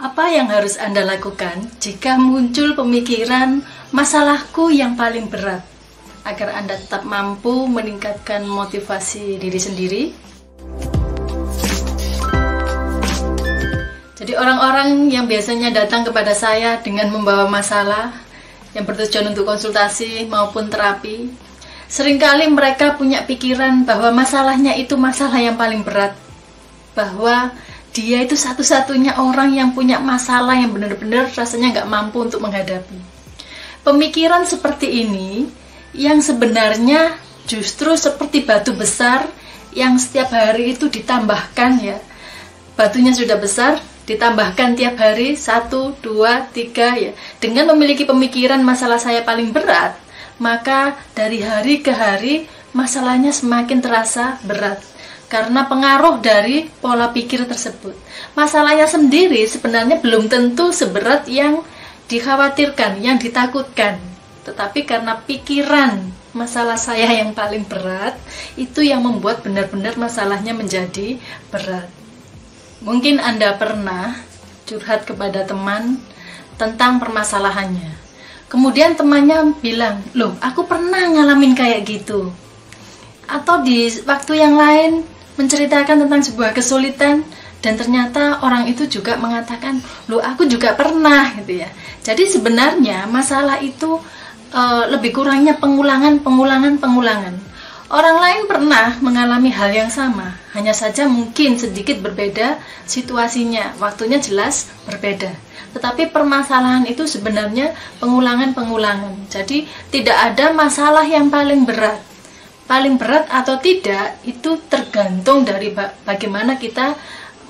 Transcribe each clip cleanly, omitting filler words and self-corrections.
Apa yang harus Anda lakukan jika muncul pemikiran masalahku yang paling berat, agar Anda tetap mampu meningkatkan motivasi diri sendiri? Jadi orang-orang yang biasanya datang kepada saya dengan membawa masalah yang bertujuan untuk konsultasi maupun terapi, seringkali mereka punya pikiran bahwa masalahnya itu masalah yang paling berat, bahwa dia itu satu-satunya orang yang punya masalah yang benar-benar rasanya nggak mampu untuk menghadapi. Pemikiran seperti ini yang sebenarnya justru seperti batu besar yang setiap hari itu ditambahkan, ya. Batunya sudah besar, ditambahkan tiap hari 1, 2, 3, ya. Dengan memiliki pemikiran masalah saya paling berat, maka dari hari ke hari masalahnya semakin terasa berat. Karena pengaruh dari pola pikir tersebut. Masalahnya sendiri sebenarnya belum tentu seberat yang dikhawatirkan, yang ditakutkan. Tetapi karena pikiran masalah saya yang paling berat, itu yang membuat benar-benar masalahnya menjadi berat. Mungkin Anda pernah curhat kepada teman tentang permasalahannya. Kemudian temannya bilang, "Loh, aku pernah ngalamin kayak gitu." Atau di waktu yang lain menceritakan tentang sebuah kesulitan dan ternyata orang itu juga mengatakan, "Loh, aku juga pernah," gitu ya. Jadi sebenarnya masalah itu lebih kurangnya pengulangan. Orang lain pernah mengalami hal yang sama, hanya saja mungkin sedikit berbeda situasinya, waktunya jelas berbeda. Tetapi permasalahan itu sebenarnya pengulangan. Jadi tidak ada masalah yang paling berat. Paling berat atau tidak itu tergantung dari bagaimana kita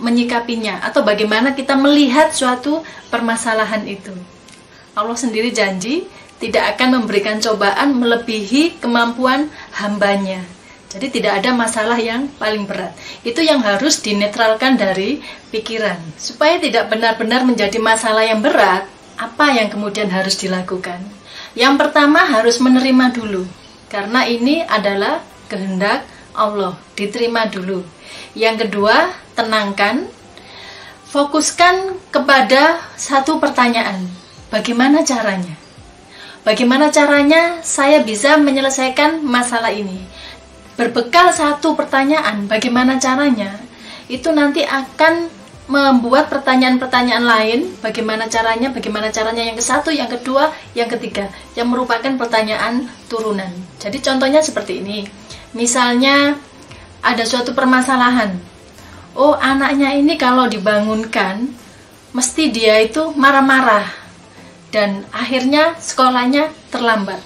menyikapinya atau bagaimana kita melihat suatu permasalahan itu. Allah sendiri janji tidak akan memberikan cobaan melebihi kemampuan hambanya. Jadi tidak ada masalah yang paling berat. Itu yang harus dinetralkan dari pikiran. Supaya tidak benar-benar menjadi masalah yang berat, apa yang kemudian harus dilakukan? Yang pertama harus menerima dulu. Karena ini adalah kehendak Allah, diterima dulu. Yang kedua, tenangkan, fokuskan kepada satu pertanyaan. Bagaimana caranya? Bagaimana caranya saya bisa menyelesaikan masalah ini? Berbekal satu pertanyaan, bagaimana caranya? Itu nanti akan membuat pertanyaan-pertanyaan lain, bagaimana caranya yang ke satu, yang kedua, yang ketiga, yang merupakan pertanyaan turunan. Jadi contohnya seperti ini, misalnya ada suatu permasalahan, oh anaknya ini kalau dibangunkan, mesti dia itu marah-marah, dan akhirnya sekolahnya terlambat.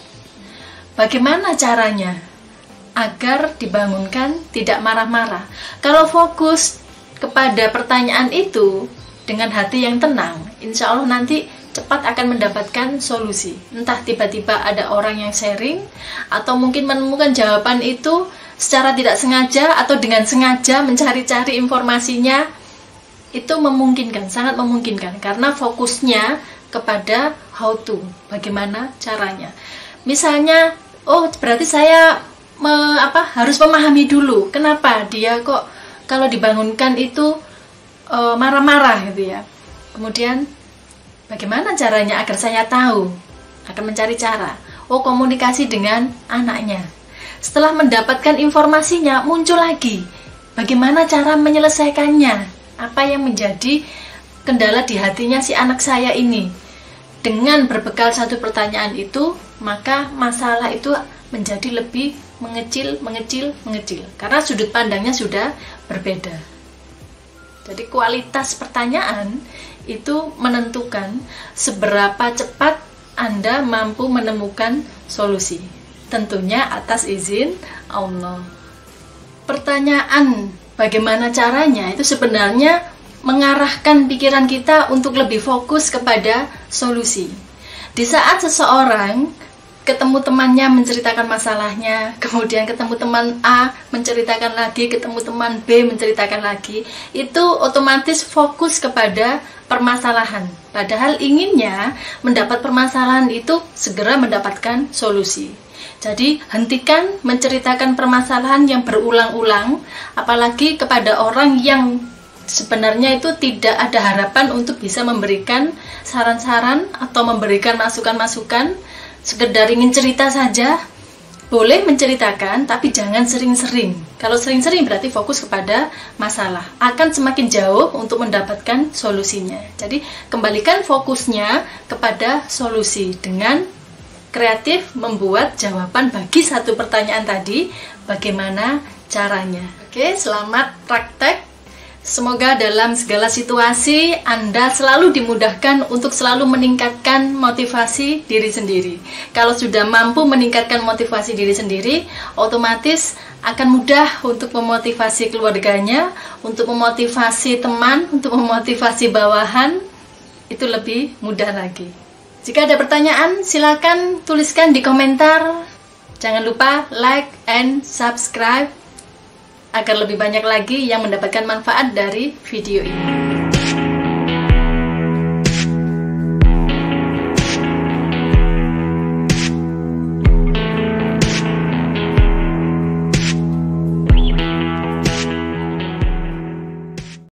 Bagaimana caranya agar dibangunkan tidak marah-marah? Kalau fokus kepada pertanyaan itu dengan hati yang tenang, insya Allah nanti cepat akan mendapatkan solusi. Entah tiba-tiba ada orang yang sharing, atau mungkin menemukan jawaban itu secara tidak sengaja atau dengan sengaja mencari-cari informasinya. Itu memungkinkan, sangat memungkinkan, karena fokusnya kepada how to, bagaimana caranya. Misalnya, oh berarti saya harus memahami dulu kenapa dia kok kalau dibangunkan itu marah-marah gitu ya. Kemudian bagaimana caranya agar saya tahu? Akan mencari cara. Oh, komunikasi dengan anaknya. Setelah mendapatkan informasinya, muncul lagi. Bagaimana cara menyelesaikannya? Apa yang menjadi kendala di hatinya si anak saya ini? Dengan berbekal satu pertanyaan itu, maka masalah itu menjadi lebih mengecil. Karena sudut pandangnya sudah berbeda. Jadi kualitas pertanyaan itu menentukan seberapa cepat Anda mampu menemukan solusi. Tentunya atas izin Allah. Pertanyaan bagaimana caranya itu sebenarnya mengarahkan pikiran kita untuk lebih fokus kepada solusi. Di saat seseorang ketemu temannya menceritakan masalahnya, kemudian ketemu teman A menceritakan lagi, ketemu teman B menceritakan lagi, itu otomatis fokus kepada permasalahan. Padahal inginnya mendapat permasalahan itu segera mendapatkan solusi. Jadi hentikan menceritakan permasalahan yang berulang-ulang, apalagi kepada orang yang sebenarnya itu tidak ada harapan untuk bisa memberikan saran-saran atau memberikan masukan-masukan. Sekedar ingin cerita saja, boleh menceritakan, tapi jangan sering-sering. Kalau sering-sering berarti fokus kepada masalah, akan semakin jauh untuk mendapatkan solusinya. Jadi kembalikan fokusnya kepada solusi dengan kreatif membuat jawaban bagi satu pertanyaan tadi, bagaimana caranya. Oke, selamat praktek. Semoga dalam segala situasi Anda selalu dimudahkan untuk selalu meningkatkan motivasi diri sendiri. Kalau sudah mampu meningkatkan motivasi diri sendiri, otomatis akan mudah untuk memotivasi keluarganya, untuk memotivasi teman, untuk memotivasi bawahan. Itu lebih mudah lagi. Jika ada pertanyaan, silakan tuliskan di komentar. Jangan lupa like and subscribe agar lebih banyak lagi yang mendapatkan manfaat dari video ini.